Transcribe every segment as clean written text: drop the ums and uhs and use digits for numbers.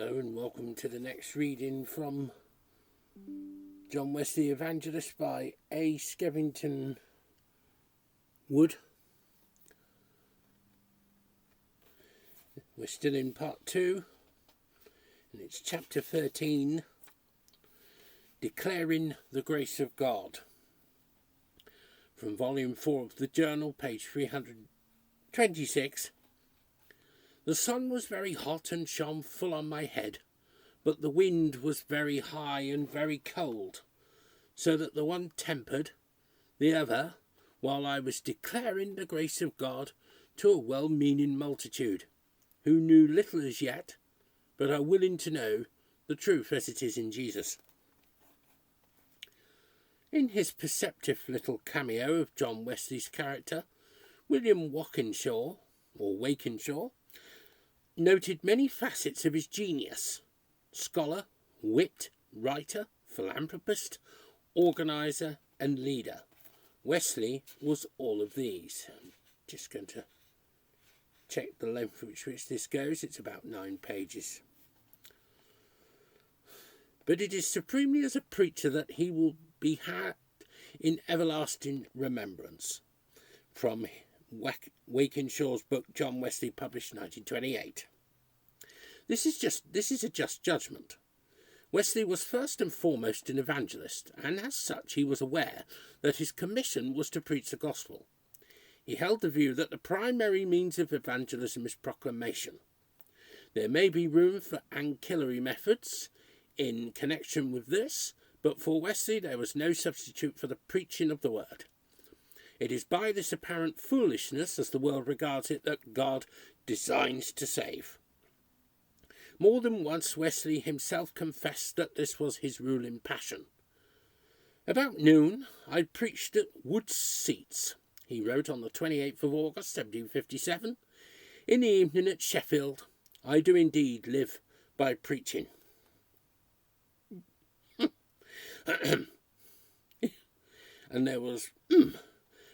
Hello and welcome to the next reading from John Wesley Evangelist by Skevington Wood. We're still in part 2 and it's chapter 13, Declaring the Grace of God, from volume 4 of the journal, page 326. The sun was very hot and shone full on my head, but the wind was very high and very cold, so that the one tempered the other, while I was declaring the grace of God to a well-meaning multitude, who knew little as yet, but are willing to know the truth as it is in Jesus. In his perceptive little cameo of John Wesley's character, William Walkinshaw noted many facets of his genius: scholar, wit, writer, philanthropist, organiser and leader. Wesley was all of these. I'm just going to check the length which this goes. It's about 9 pages. But it is supremely as a preacher that he will be had in everlasting remembrance. From Wakinshaw's book, John Wesley, published 1928. This is a just judgment. Wesley was first and foremost an evangelist, and as such he was aware that his commission was to preach the gospel. He held the view that the primary means of evangelism is proclamation. There may be room for ancillary methods in connection with this, but for Wesley there was no substitute for the preaching of the word. It is by this apparent foolishness, as the world regards it, that God designs to save. More than once Wesley himself confessed that this was his ruling passion. About noon I preached at Wood's Seats, he wrote on the 28th of August 1757. In the evening at Sheffield, I do indeed live by preaching. And there was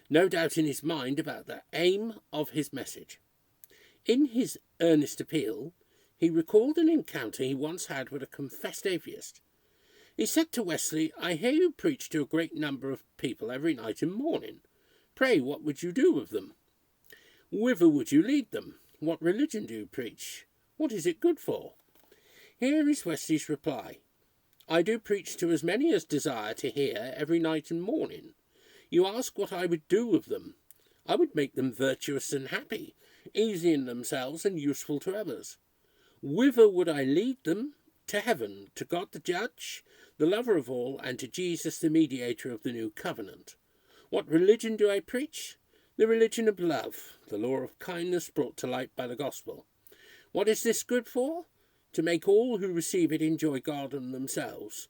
no doubt in his mind about the aim of his message. In his earnest appeal, he recalled an encounter he once had with a confessed atheist. He said to Wesley, "I hear you preach to a great number of people every night and morning. Pray, what would you do with them? Whither would you lead them? What religion do you preach? What is it good for?" Here is Wesley's reply. "I do preach to as many as desire to hear every night and morning. You ask what I would do with them. I would make them virtuous and happy, easy in themselves and useful to others. Whither would I lead them? To heaven, to God the Judge, the lover of all, and to Jesus, the mediator of the new covenant. What religion do I preach? The religion of love, the law of kindness brought to light by the gospel. What is this good for? To make all who receive it enjoy God and themselves,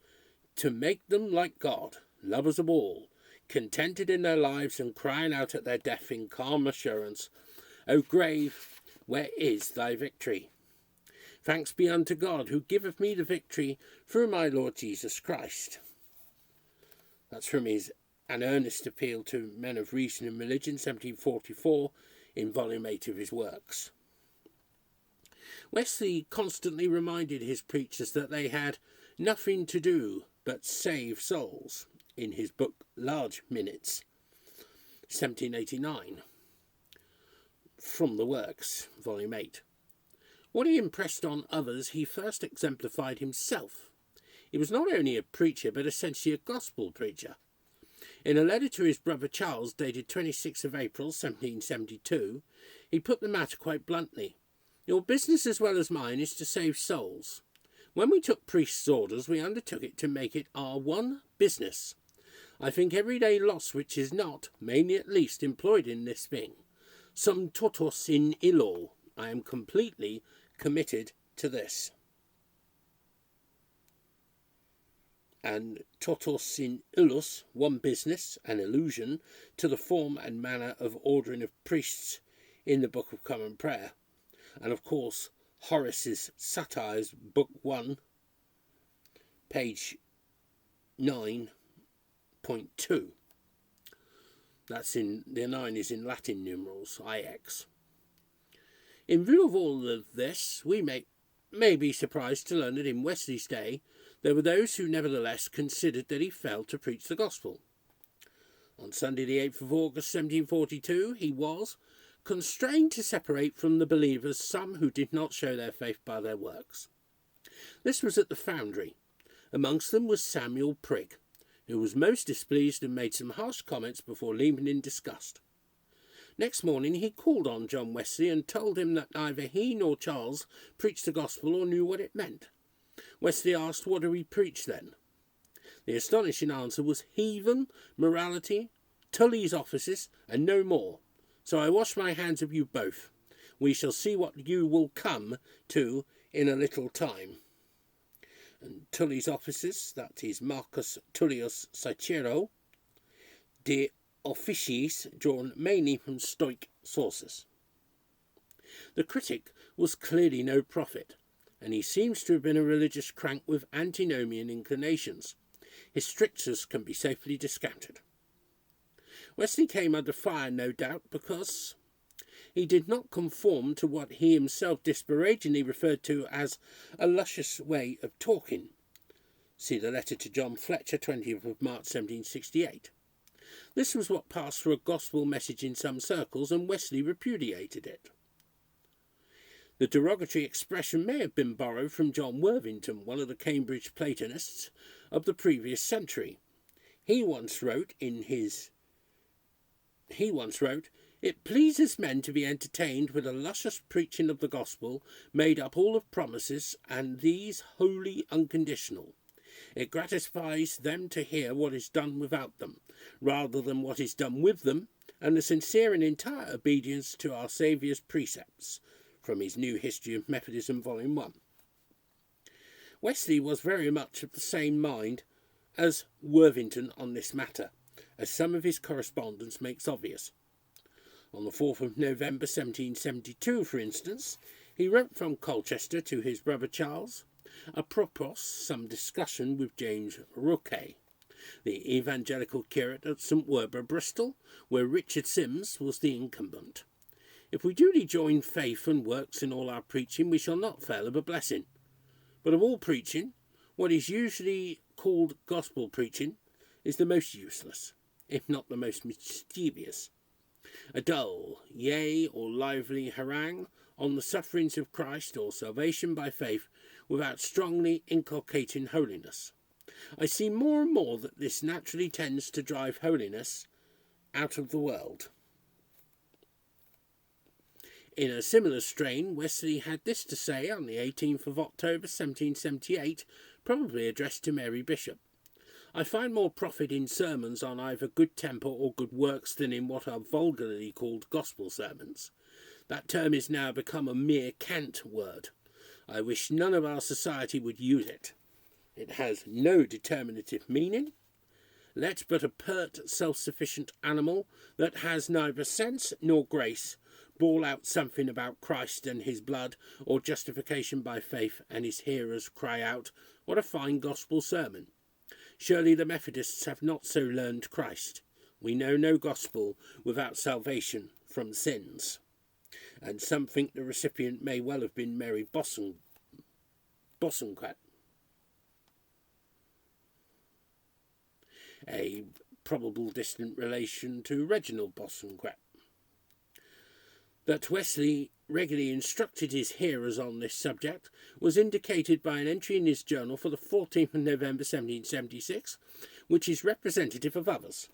to make them like God, lovers of all, contented in their lives and crying out at their death in calm assurance, 'O grave, where is thy victory? Thanks be unto God, who giveth me the victory through my Lord Jesus Christ.'" That's from his An Earnest Appeal to Men of Reason and Religion, 1744, in volume 8 of his works. Wesley constantly reminded his preachers that they had nothing to do but save souls, in his book Large Minutes, 1789, from the Works, volume 8. What he impressed on others, he first exemplified himself. He was not only a preacher, but essentially a gospel preacher. In a letter to his brother Charles, dated 26th of April, 1772, he put the matter quite bluntly. "Your business as well as mine is to save souls. When we took priest's orders, we undertook it to make it our one business. I think everyday loss which is not, mainly at least, employed in this thing. Sum totus in illo. I am completely committed to this." And totus in illus, one business, an allusion to the form and manner of ordering of priests in the Book of Common Prayer. And of course, Horace's Satires, Book 1, page 9.2. The 9 is in Latin numerals, IX. In view of all of this, we make may be surprised to learn that in Wesley's day there were those who nevertheless considered that he failed to preach the gospel. On Sunday the 8th of August 1742 he was constrained to separate from the believers some who did not show their faith by their works. This was at the Foundry. Amongst them was Samuel Prigg, who was most displeased and made some harsh comments before leaving in disgust. Next morning he called on John Wesley and told him that neither he nor Charles preached the gospel or knew what it meant. Wesley asked, "What do we preach then?" The astonishing answer was heathen, morality, Tully's offices, and no more. So I wash my hands of you both. We shall see what you will come to in a little time. And Tully's offices, that is Marcus Tullius Cicero, de officiis, drawn mainly from Stoic sources. The critic was clearly no prophet, and he seems to have been a religious crank with antinomian inclinations. His strictures can be safely discounted. Wesley came under fire, no doubt, because he did not conform to what he himself disparagingly referred to as a luscious way of talking. See the letter to John Fletcher, 20th of March 1768. This was what passed for a gospel message in some circles, and Wesley repudiated it. The derogatory expression may have been borrowed from John Worthington, one of the Cambridge Platonists of the previous century. He once wrote, "It pleases men to be entertained with a luscious preaching of the gospel, made up all of promises, and these wholly unconditional. It gratifies them to hear what is done without them, rather than what is done with them, and the sincere and entire obedience to our Saviour's precepts," from his New History of Methodism, Volume 1. Wesley was very much of the same mind as Worthington on this matter, as some of his correspondence makes obvious. On the 4th of November 1772, for instance, he wrote from Colchester to his brother Charles, apropos some discussion with James Roquet, the evangelical curate at St. Werburgh, Bristol, where Richard Sims was the incumbent. "If we duly join faith and works in all our preaching, we shall not fail of a blessing. But of all preaching, what is usually called gospel preaching is the most useless, if not the most mischievous. A dull, yea, or lively harangue on the sufferings of Christ or salvation by faith, without strongly inculcating holiness. I see more and more that this naturally tends to drive holiness out of the world." In a similar strain, Wesley had this to say on the 18th of October 1778, probably addressed to Mary Bishop. "I find more profit in sermons on either good temper or good works than in what are vulgarly called gospel sermons. That term is now become a mere cant word. I wish none of our society would use it. It has no determinative meaning. Let but a pert, self-sufficient animal that has neither sense nor grace bawl out something about Christ and his blood, or justification by faith, and his hearers cry out, 'What a fine gospel sermon!' Surely the Methodists have not so learned Christ. We know no gospel without salvation from sins." And some think the recipient may well have been Mary Bosanquet, a probable distant relation to Reginald Bosanquet. That Wesley regularly instructed his hearers on this subject was indicated by an entry in his journal for the 14th of November 1776, which is representative of others.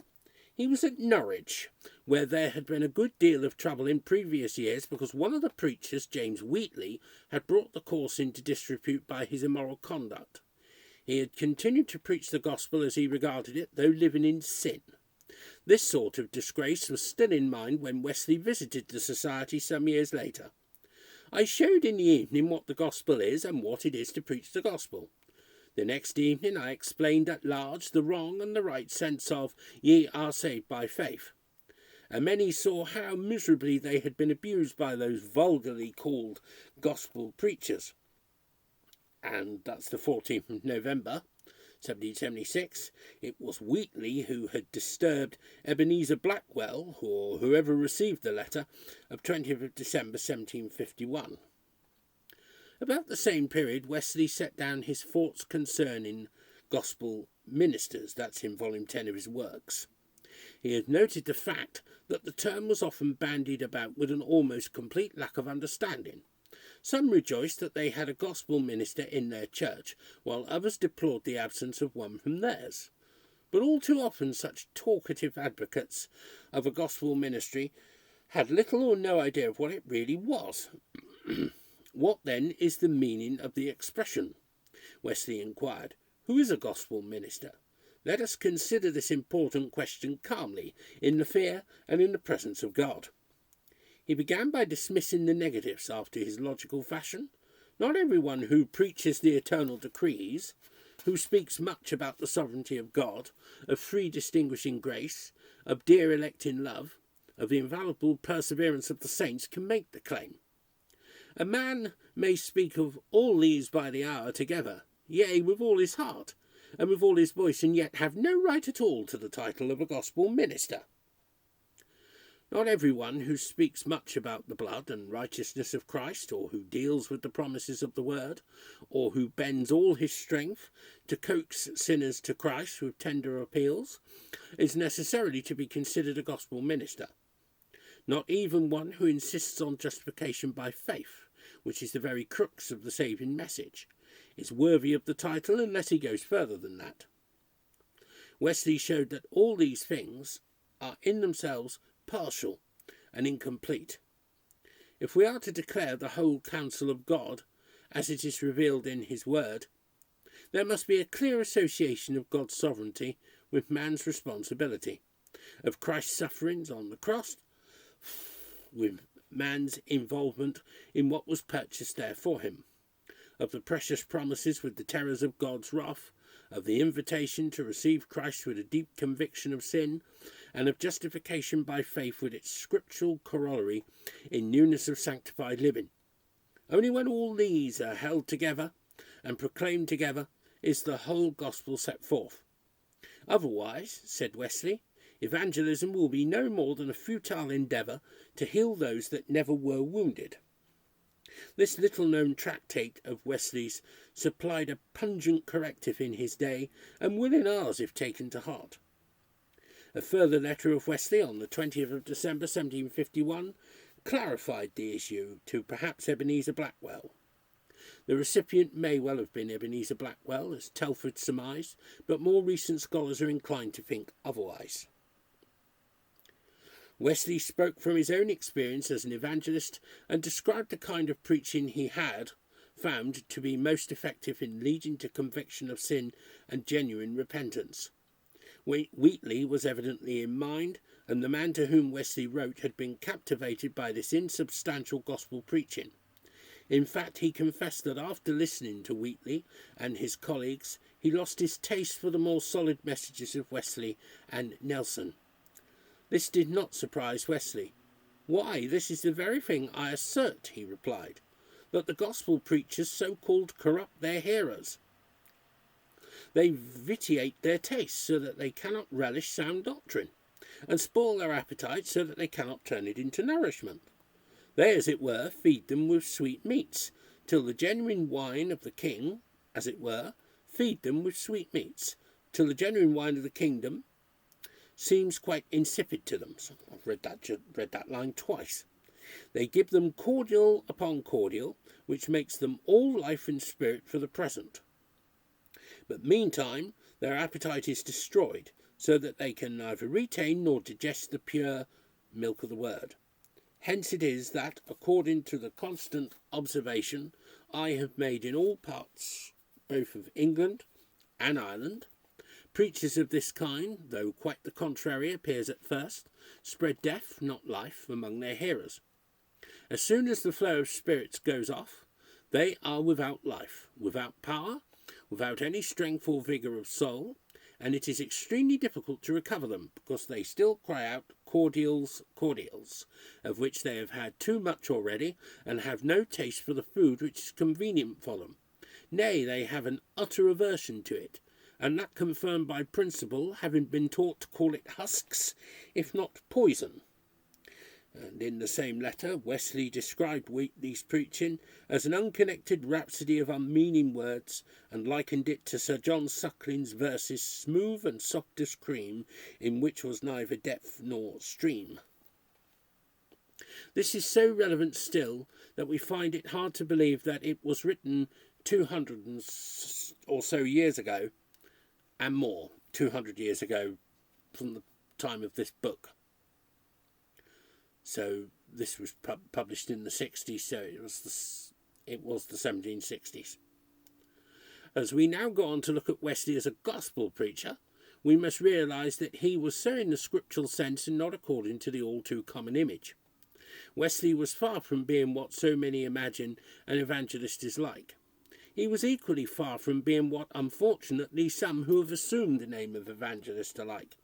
He was at Norwich, where there had been a good deal of trouble in previous years because one of the preachers, James Wheatley, had brought the course into disrepute by his immoral conduct. He had continued to preach the gospel as he regarded it, though living in sin. This sort of disgrace was still in mind when Wesley visited the society some years later. "I showed in the evening what the gospel is and what it is to preach the gospel. The next evening I explained at large the wrong and the right sense of 'ye are saved by faith.' And many saw how miserably they had been abused by those vulgarly called gospel preachers." And that's the 14th of November 1776. It was Wheatley who had disturbed Ebenezer Blackwell, or whoever received the letter, of 20th of December 1751. About the same period, Wesley set down his thoughts concerning gospel ministers. That's in volume 10 of his works. He had noted the fact that the term was often bandied about with an almost complete lack of understanding. Some rejoiced that they had a gospel minister in their church, while others deplored the absence of one from theirs. But all too often such talkative advocates of a gospel ministry had little or no idea of what it really was. What then is the meaning of the expression? Wesley inquired. Who is a gospel minister? Let us consider this important question calmly, in the fear and in the presence of God. He began by dismissing the negatives after his logical fashion. Not everyone who preaches the eternal decrees, who speaks much about the sovereignty of God, of free distinguishing grace, of dear electing love, of the invaluable perseverance of the saints, can make the claim. A man may speak of all these by the hour together, yea, with all his heart, and with all his voice, and yet have no right at all to the title of a gospel minister. Not everyone who speaks much about the blood and righteousness of Christ, or who deals with the promises of the word, or who bends all his strength to coax sinners to Christ with tender appeals, is necessarily to be considered a gospel minister. Not even one who insists on justification by faith, which is the very crux of the saving message, is worthy of the title unless he goes further than that. Wesley showed that all these things are in themselves partial and incomplete. If we are to declare the whole counsel of God as it is revealed in his word, there must be a clear association of God's sovereignty with man's responsibility, of Christ's sufferings on the cross with man's involvement in what was purchased there for him, of the precious promises with the terrors of God's wrath, of the invitation to receive Christ with a deep conviction of sin, and of justification by faith with its scriptural corollary in newness of sanctified living. Only when all these are held together and proclaimed together is the whole gospel set forth. Otherwise, said Wesley, evangelism will be no more than a futile endeavour to heal those that never were wounded. This little-known tractate of Wesley's supplied a pungent corrective in his day, and will in ours if taken to heart. A further letter of Wesley on the 20th of December 1751 clarified the issue to perhaps Ebenezer Blackwell. The recipient may well have been Ebenezer Blackwell, as Telford surmised, but more recent scholars are inclined to think otherwise. Wesley spoke from his own experience as an evangelist and described the kind of preaching he had found to be most effective in leading to conviction of sin and genuine repentance. Wheatley was evidently in mind, and the man to whom Wesley wrote had been captivated by this insubstantial gospel preaching. In fact, he confessed that after listening to Wheatley and his colleagues, he lost his taste for the more solid messages of Wesley and Nelson. This did not surprise Wesley. Why, this is the very thing I assert, he replied, that the gospel preachers so-called corrupt their hearers. They vitiate their tastes so that they cannot relish sound doctrine, and spoil their appetite so that they cannot turn it into nourishment. They, as it were, feed them with sweet meats, till the genuine wine of the king, as it were, feed them with sweet meats, till the genuine wine of the kingdom seems quite insipid to them. So I've read that line twice. They give them cordial upon cordial, which makes them all life and spirit for the present. But meantime their appetite is destroyed, so that they can neither retain nor digest the pure milk of the word. Hence it is that, according to the constant observation I have made in all parts, both of England and Ireland, preachers of this kind, though quite the contrary appears at first, spread death, not life, among their hearers. As soon as the flow of spirits goes off, they are without life, without power, without any strength or vigour of soul, and it is extremely difficult to recover them, because they still cry out cordials, cordials, of which they have had too much already, and have no taste for the food which is convenient for them. Nay, they have an utter aversion to it, and that confirmed by principle, having been taught to call it husks, if not poison. And in the same letter, Wesley described Wheatley's preaching as an unconnected rhapsody of unmeaning words, and likened it to Sir John Suckling's verses, smooth and soft as cream, in which was neither depth nor stream. This is so relevant still that we find it hard to believe that it was written 200 or so years ago, and more, 200 years ago from the time of this book. So this was published in the 60s, so it was the 1760s. As we now go on to look at Wesley as a gospel preacher, we must realise that he was so in the scriptural sense and not according to the all too common image. Wesley was far from being what so many imagine an evangelist is like. He was equally far from being what, unfortunately, some who have assumed the name of evangelist are like.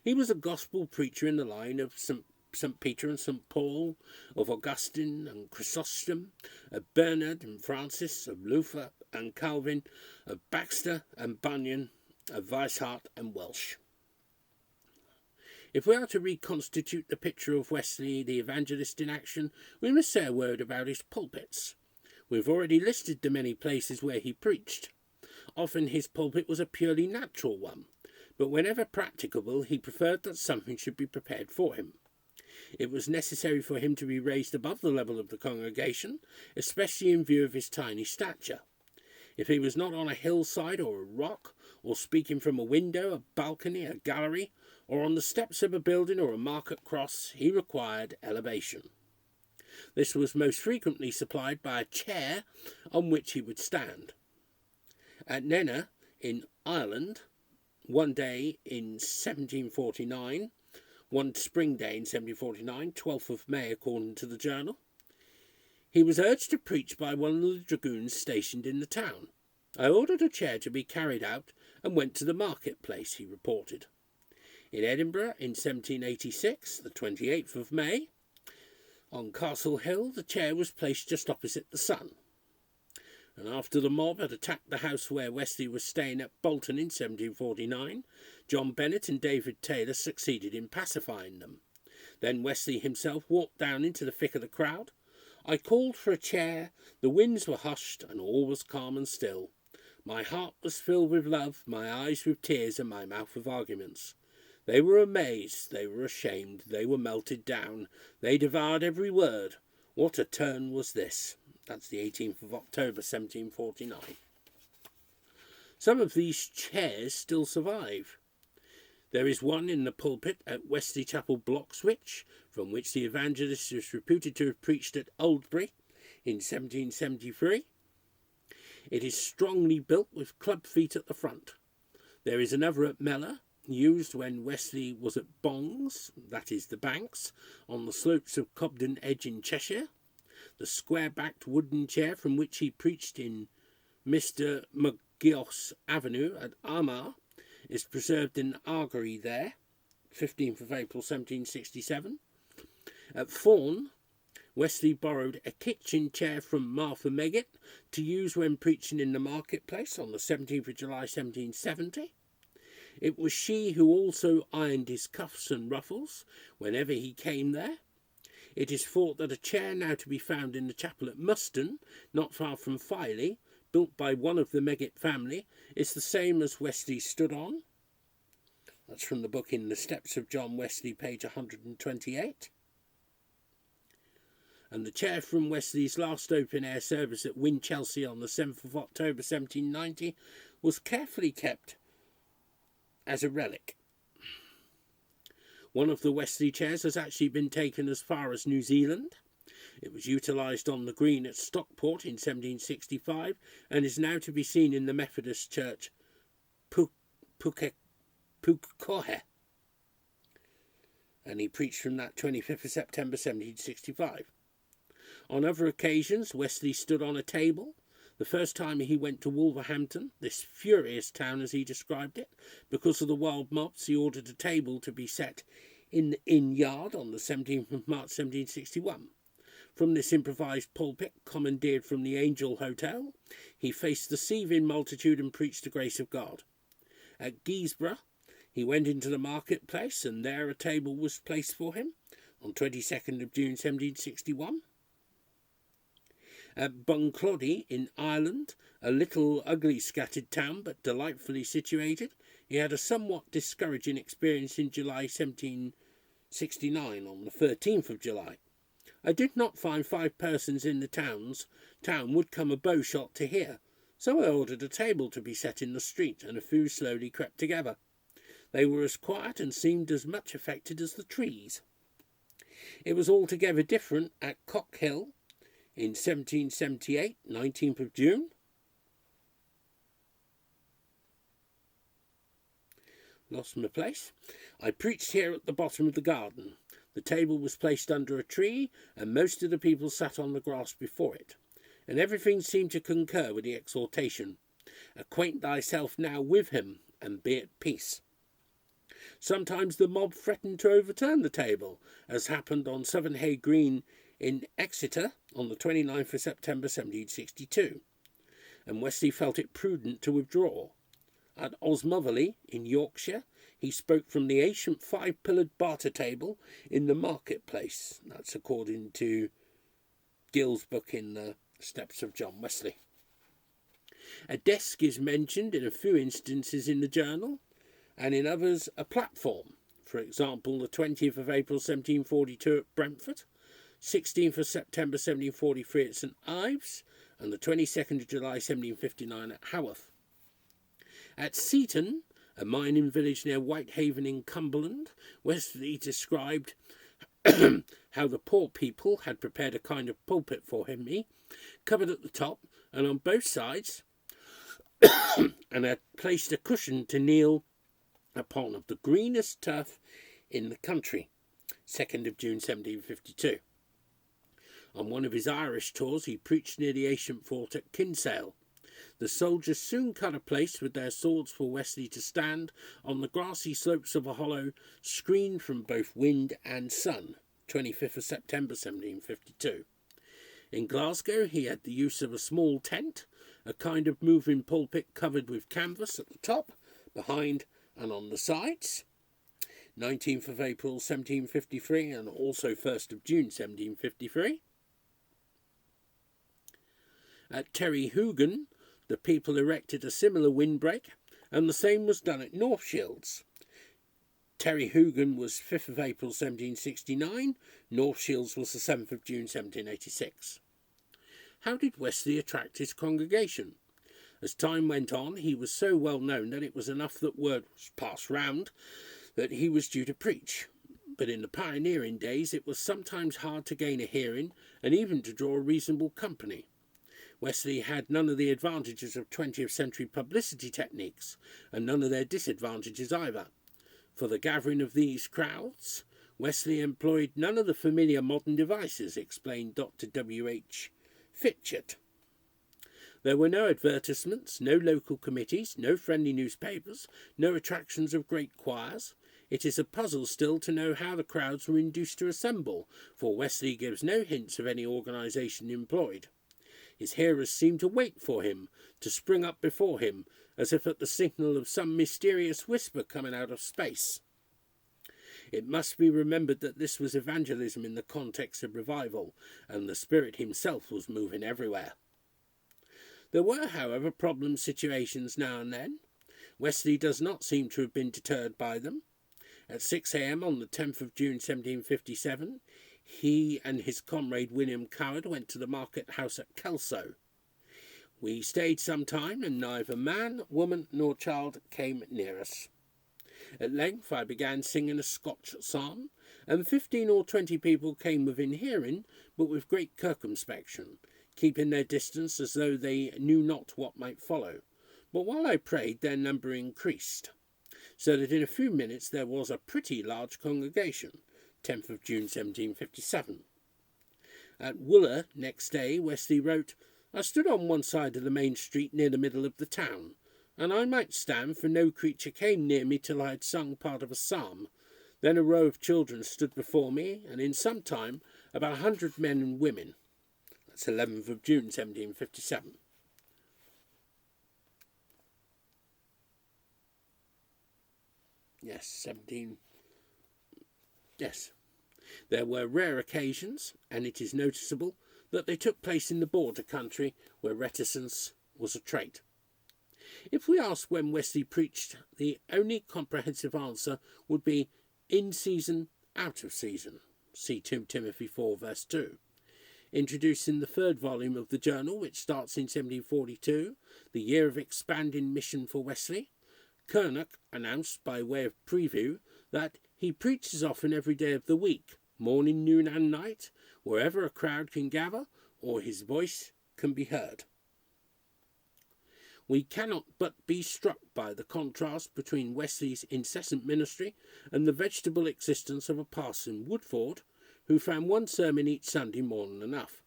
He was a gospel preacher in the line of St. Peter and St. Paul, of Augustine and Chrysostom, of Bernard and Francis, of Luther and Calvin, of Baxter and Bunyan, of Weishart and Welsh. If we are to reconstitute the picture of Wesley, the evangelist in action, we must say a word about his pulpits. We've already listed the many places where he preached. Often his pulpit was a purely natural one, but whenever practicable he preferred that something should be prepared for him. It was necessary for him to be raised above the level of the congregation, especially in view of his tiny stature. If he was not on a hillside or a rock, or speaking from a window, a balcony, a gallery, or on the steps of a building or a market cross, he required elevation. This was most frequently supplied by a chair on which he would stand. At Nenagh, in Ireland, one day in 1749, one spring day in 1749, 12th of May according to the journal, he was urged to preach by one of the dragoons stationed in the town. I ordered a chair to be carried out and went to the marketplace, he reported. In Edinburgh in 1786, the 28th of May, on Castle Hill, the chair was placed just opposite the Sun. And after the mob had attacked the house where Wesley was staying at Bolton in 1749, John Bennett and David Taylor succeeded in pacifying them. Then Wesley himself walked down into the thick of the crowd. I called for a chair, the winds were hushed, and all was calm and still. My heart was filled with love, my eyes with tears, and my mouth with arguments. They were amazed, they were ashamed, they were melted down, they devoured every word. What a turn was this! That's the 18th of October, 1749. Some of these chairs still survive. There is one in the pulpit at Wesley Chapel, Bloxwich, from which the evangelist is reputed to have preached at Oldbury in 1773. It is strongly built with club feet at the front. There is another at Mellor, used when Wesley was at Bongs, that is the Banks, on the slopes of Cobden Edge in Cheshire. The square-backed wooden chair from which he preached in Mr. McGeoch's Avenue at Armagh is preserved in Argery there, 15th of April 1767. At Faughan, Wesley borrowed a kitchen chair from Martha Meggitt to use when preaching in the marketplace on the 17th of July 1770. It was she who also ironed his cuffs and ruffles whenever he came there. It is thought that a chair now to be found in the chapel at Muston, not far from Filey, built by one of the Meggitt family, is the same as Wesley stood on. That's from the book In the Steps of John Wesley, page 128. And the chair from Wesley's last open-air service at Winchelsea on the 7th of October 1790 was carefully kept as a relic. One of the Wesley chairs has actually been taken as far as New Zealand. It was utilised on the green at Stockport in 1765 and is now to be seen in the Methodist Church Pukekohe. And he preached from that 25th of September 1765. On other occasions, Wesley stood on a table. The first time he went to Wolverhampton, this furious town as he described it, because of the wild mobs, he ordered a table to be set in the inn yard on the 17th of March 1761. From this improvised pulpit, commandeered from the Angel Hotel, he faced the seething multitude and preached the grace of God. At Guisborough, he went into the marketplace, and there a table was placed for him. on 22nd of June 1761. At Buncloddy in Ireland, a little ugly scattered town but delightfully situated, he had a somewhat discouraging experience in July 1769 on the 13th of July. I did not find 5 persons in the town would come a bow shot to hear, so I ordered a table to be set in the street, and a few slowly crept together. They were as quiet and seemed as much affected as the trees. It was altogether different at Cockhill in 1778, 19th of June. Lost my place. I preached here at the bottom of the garden. The table was placed under a tree, and most of the people sat on the grass before it, and everything seemed to concur with the exhortation, "Acquaint thyself now with him, and be at peace." Sometimes the mob threatened to overturn the table, as happened on Southernhay Green in Exeter on the 29th of September 1762, and Wesley felt it prudent to withdraw. At Osmotherley in Yorkshire, he spoke from the ancient 5-pillared barter table in the marketplace. That's according to Gill's book in the Steps of John Wesley. A desk is mentioned in a few instances in the journal, and in others a platform. For example, the 20th of April 1742 at Brentford, 16th of September 1743 at St Ives, and the 22nd of July 1759 at Haworth. At Seaton, a mining village near Whitehaven in Cumberland, Wesley described how the poor people had prepared a kind of pulpit for him, covered at the top and on both sides, and had placed a cushion to kneel upon of the greenest turf in the country. 2nd of June 1752. On one of his Irish tours he preached near the ancient fort at Kinsale. The soldiers soon cut a place with their swords for Wesley to stand on the grassy slopes of a hollow, screened from both wind and sun. 25th of September 1752. In Glasgow he had the use of a small tent, a kind of moving pulpit covered with canvas at the top, behind and on the sides. 19th of April 1753 and also 1st of June 1753. At Terryhugan the people erected a similar windbreak, and the same was done at North Shields. Terryhugan was 5th of April 1769, North Shields was the 7th of June 1786. How did Wesley attract his congregation? As time went on, he was so well known that it was enough that word was passed round that he was due to preach. But in the pioneering days it was sometimes hard to gain a hearing and even to draw a reasonable company. Wesley had none of the advantages of 20th century publicity techniques, and none of their disadvantages either. For the gathering of these crowds, Wesley employed none of the familiar modern devices, explained Dr. W.H. Fitchett. There were no advertisements, no local committees, no friendly newspapers, no attractions of great choirs. It is a puzzle still to know how the crowds were induced to assemble, for Wesley gives no hints of any organisation employed. His hearers seemed to wait for him, to spring up before him, as if at the signal of some mysterious whisper coming out of space. It must be remembered that this was evangelism in the context of revival, and the Spirit himself was moving everywhere. There were, however, problem situations now and then. Wesley does not seem to have been deterred by them. At 6 a.m. on the 10th of June 1757, he and his comrade William Coward went to the market house at Kelso. We stayed some time, and neither man, woman, nor child came near us. At length I began singing a Scotch psalm, and 15 or 20 people came within hearing, but with great circumspection, keeping their distance as though they knew not what might follow. But while I prayed, their number increased, so that in a few minutes there was a pretty large congregation. 10th of June 1757. At Wooler next day Wesley wrote, "I stood on one side of the main street near the middle of the town, and I might stand, for no creature came near me till I had sung part of a psalm. Then a row of children stood before me, and in some time about 100 men and women." That's 11th of June 1757. Yes. There were rare occasions, and it is noticeable, that they took place in the border country where reticence was a trait. If we ask when Wesley preached, the only comprehensive answer would be in season, out of season. See 2 Timothy 4 verse 2. Introduced in the 3rd volume of the journal, which starts in 1742, the year of expanding mission for Wesley, Kernock announced by way of preview that he preaches often every day of the week, morning, noon and night, wherever a crowd can gather or his voice can be heard. We cannot but be struck by the contrast between Wesley's incessant ministry and the vegetable existence of a parson Woodford, who found one sermon each Sunday more than enough.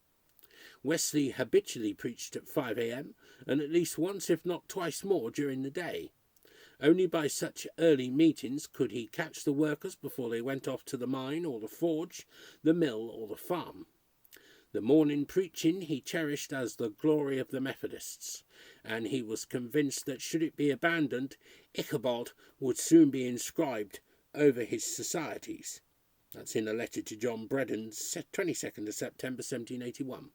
Wesley habitually preached at 5 a.m. and at least once, if not twice more, during the day. Only by such early meetings could he catch the workers before they went off to the mine or the forge, the mill or the farm. The morning preaching he cherished as the glory of the Methodists, and he was convinced that should it be abandoned, Ichabod would soon be inscribed over his societies. That's in a letter to John Bredon, 22nd of September 1781.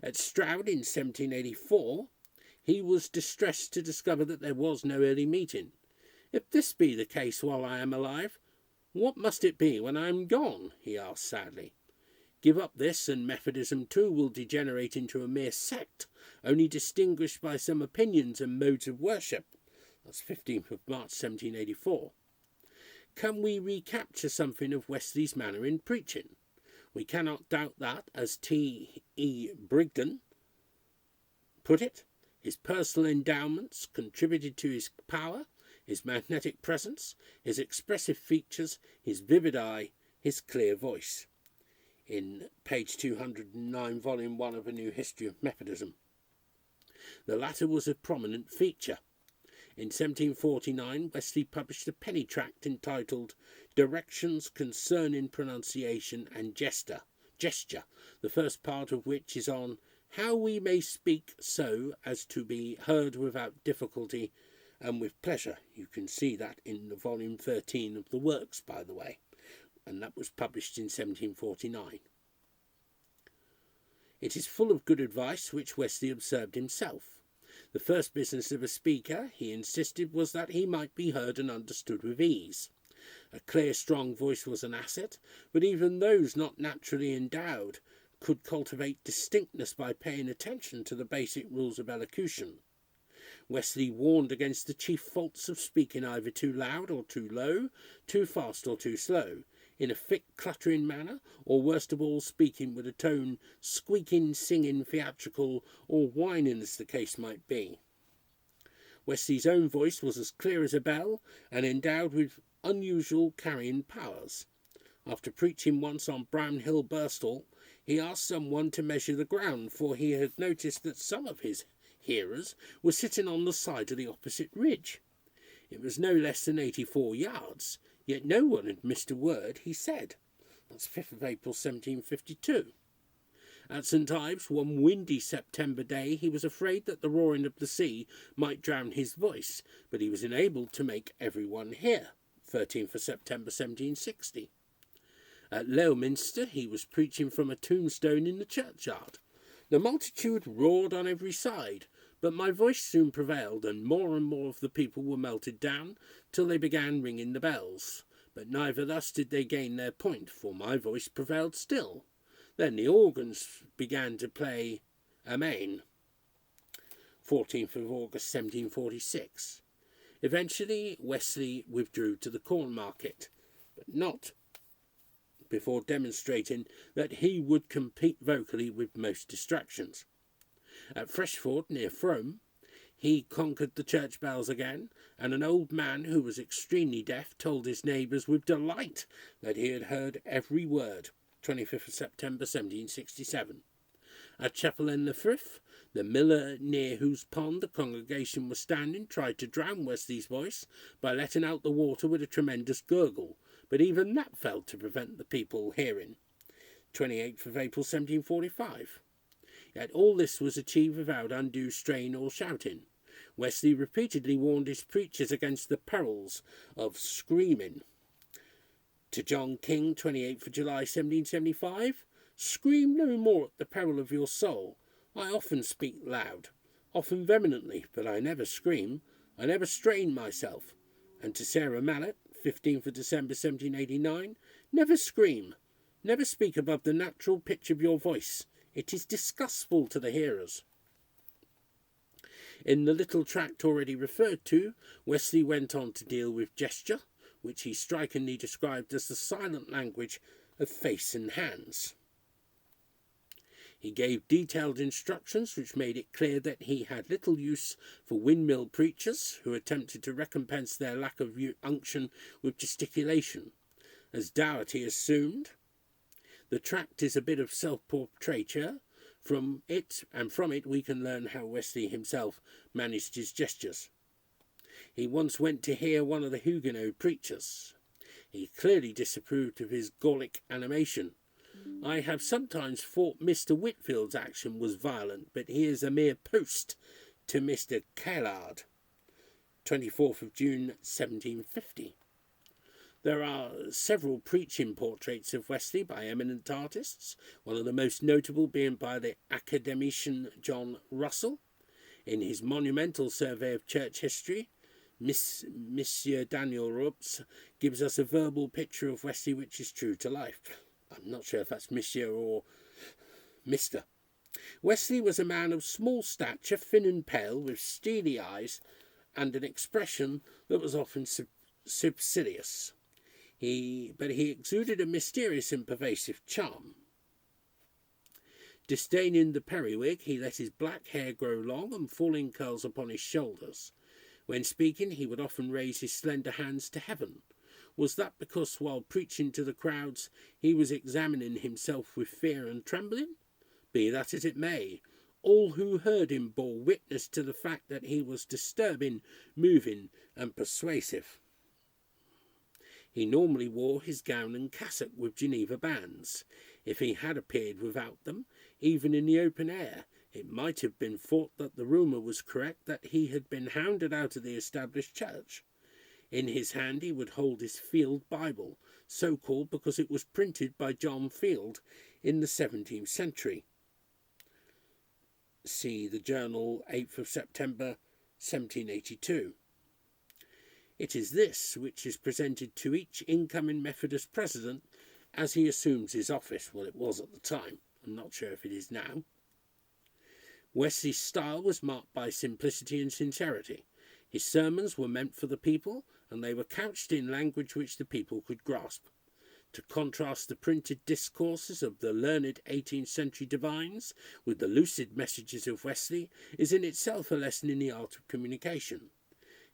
At Stroud in 1784, he was distressed to discover that there was no early meeting. If this be the case while I am alive, what must it be when I am gone? He asked sadly. Give up this, and Methodism too will degenerate into a mere sect, only distinguished by some opinions and modes of worship. That's 15th of March 1784. Can we recapture something of Wesley's manner in preaching? We cannot doubt that, as T. E. Brigden put it, his personal endowments contributed to his power, his magnetic presence, his expressive features, his vivid eye, his clear voice. In page 209, volume 1 of A New History of Methodism. The latter was a prominent feature. In 1749, Wesley published a penny tract entitled Directions Concerning Pronunciation and Gesture, the first part of which is on how we may speak so as to be heard without difficulty and with pleasure. You can see that in the volume 13 of the works, by the way, and that was published in 1749. It is full of good advice which Wesley observed himself. The first business of a speaker, he insisted, was that he might be heard and understood with ease. A clear, strong voice was an asset, but even those not naturally endowed could cultivate distinctness by paying attention to the basic rules of elocution. Wesley warned against the chief faults of speaking either too loud or too low, too fast or too slow, in a thick, cluttering manner, or worst of all, speaking with a tone squeaking, singing, theatrical, or whining as the case might be. Wesley's own voice was as clear as a bell, and endowed with unusual carrying powers. After preaching once on Brown Hill, Birstall, he asked someone to measure the ground, for he had noticed that some of his hearers were sitting on the side of the opposite ridge. It was no less than 84 yards, yet no one had missed a word he said. That's 5th of April 1752. At St. Ives, one windy September day, he was afraid that the roaring of the sea might drown his voice, but he was enabled to make everyone hear. 13th of September 1760. At Leominster he was preaching from a tombstone in the churchyard. The multitude roared on every side, but my voice soon prevailed, and more of the people were melted down, till they began ringing the bells. But neither thus did they gain their point, for my voice prevailed still. Then the organs began to play Amen. 14th of August 1746. Eventually Wesley withdrew to the Corn Market, but not before demonstrating that he would compete vocally with most distractions. At Freshford, near Frome, he conquered the church bells again, and an old man who was extremely deaf told his neighbours with delight that he had heard every word. 25th of September 1767. At Chapel in the Frith, the miller near whose pond the congregation was standing tried to drown Wesley's voice by letting out the water with a tremendous gurgle, but even that failed to prevent the people hearing. 28th of April 1745. Yet all this was achieved without undue strain or shouting. Wesley repeatedly warned his preachers against the perils of screaming. To John King, 28th of July 1775, scream no more at the peril of your soul. I often speak loud, often vehemently, but I never scream. I never strain myself. And to Sarah Mallet, 15th of December 1789, never scream. Never speak above the natural pitch of your voice. It is disgustful to the hearers. In the little tract already referred to, Wesley went on to deal with gesture, which he strikingly described as the silent language of face and hands. He gave detailed instructions which made it clear that he had little use for windmill preachers who attempted to recompense their lack of unction with gesticulation. As Dougherty assumed, the tract is a bit of self-portraiture. From it we can learn how Wesley himself managed his gestures. He once went to hear one of the Huguenot preachers. He clearly disapproved of his Gallic animation. I have sometimes thought Mr. Whitfield's action was violent, but he is a mere post to Mr. Caillard. 24th of June 1750. There are several preaching portraits of Wesley by eminent artists, one of the most notable being by the academician John Russell. In his monumental survey of church history, Monsieur Daniel Rupes gives us a verbal picture of Wesley which is true to life. I'm not sure if that's Monsieur or Mr. Wesley was a man of small stature, thin and pale, with steely eyes and an expression that was often supercilious. But he exuded a mysterious and pervasive charm. Disdaining the periwig, he let his black hair grow long and fall in curls upon his shoulders. When speaking, he would often raise his slender hands to heaven. Was that because while preaching to the crowds he was examining himself with fear and trembling? Be that as it may, all who heard him bore witness to the fact that he was disturbing, moving, and persuasive. He normally wore his gown and cassock with Geneva bands. If he had appeared without them, even in the open air, it might have been thought that the rumour was correct that he had been hounded out of the established church. In his hand he would hold his Field Bible, so called because it was printed by John Field in the 17th century. See the journal, 8th of September 1782. It is this which is presented to each incoming Methodist president as he assumes his office. Well, it was at the time. I'm not sure if it is now. Wesley's style was marked by simplicity and sincerity. His sermons were meant for the people, and they were couched in language which the people could grasp. To contrast the printed discourses of the learned 18th century divines with the lucid messages of Wesley is in itself a lesson in the art of communication.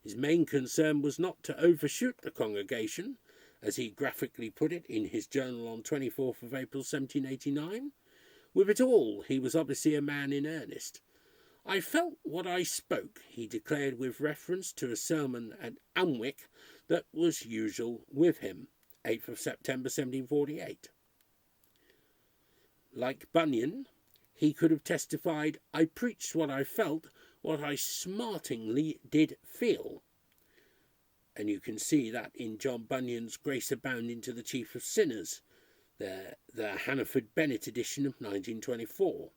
His main concern was not to overshoot the congregation, as he graphically put it in his journal on 24th of April 1789. With it all, he was obviously a man in earnest. I felt what I spoke, he declared with reference to a sermon at Alnwick that was usual with him, 8th of September 1748. Like Bunyan, he could have testified, I preached what I felt, what I smartingly did feel. And you can see that in John Bunyan's Grace Abounding to the Chief of Sinners, the Hannaford Bennett edition of 1924.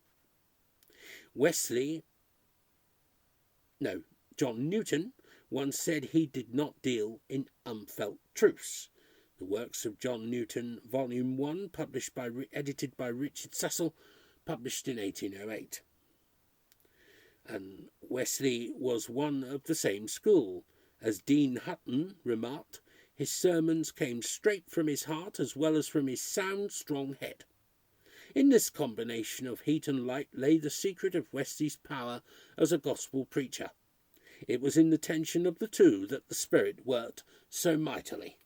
John Newton once said he did not deal in unfelt truths. The Works of John Newton, Volume 1, edited by Richard Cecil, published in 1808. And Wesley was one of the same school. As Dean Hutton remarked, his sermons came straight from his heart as well as from his sound, strong head. In this combination of heat and light lay the secret of Wesley's power as a gospel preacher. It was in the tension of the two that the Spirit worked so mightily.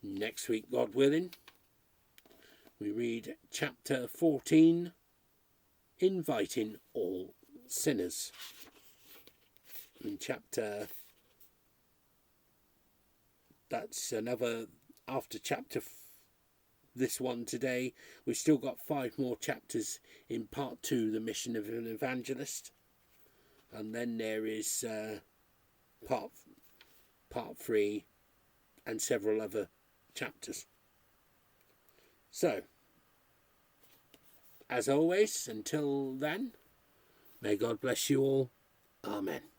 Next week, God willing, we read chapter 14, Inviting All Sinners. And that's another, after this one today, we've still got 5 more chapters in part 2, the Mission of an Evangelist. And then there is part 3 and several other chapters. So, as always, until then, may God bless you all. Amen.